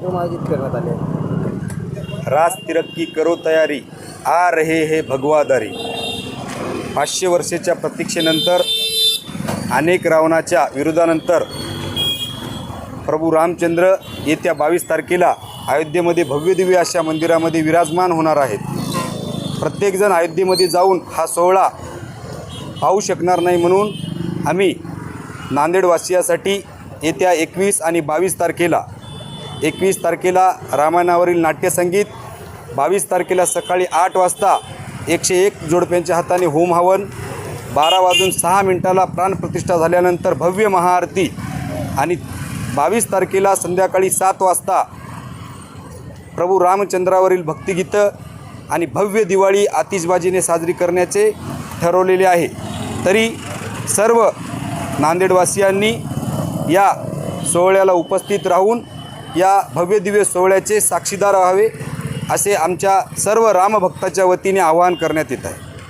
कार्यक्रम आयोजित करण्यात आले आहेत। रास तिरक्की करो तयारी, आ रहे हे भगवादारी। 500 वर्षाच्या प्रतीक्षेनंतर, अनेक रावणाच्या विरोधानंतर प्रभू रामचंद्र येत्या 22 तारखेला अयोध्येमध्ये भव्यदिव्य अशा मंदिरामध्ये विराजमान होणार आहेत। प्रत्येकजण अयोध्येमध्ये जाऊन हा सोहळा पाहू शकणार नाही, म्हणून आम्ही नांदेडवासियासाठी येत्या 21 आणि 22 तारखेला 21 तारखेला रामायणावरील नाट्यसंगीत, 22 तारखेला सकाळी 8 वाजता 101 जोडप्यांच्या हाताने होम हवन, 12 वाजून 6 प्राणप्रतिष्ठा झाल्यानंतर भव्य महाआरती आणि 22 तारखेला संध्याकाळी 7 वाजता प्रभू रामचंद्रावरील भक्तिगीतं आणि भव्य दिवाळी आतिषबाजीने साजरी करण्याचे ठरवलेले आहे। तरी सर्व नांदेडवासियांनी या सोहळ्याला उपस्थित राहून या भव्यदिव्य सोहळ्याचे साक्षीदार व्हावे असे आमच्या सर्व रामभक्ताच्या वतीने आवाहन करण्यात येत आहे।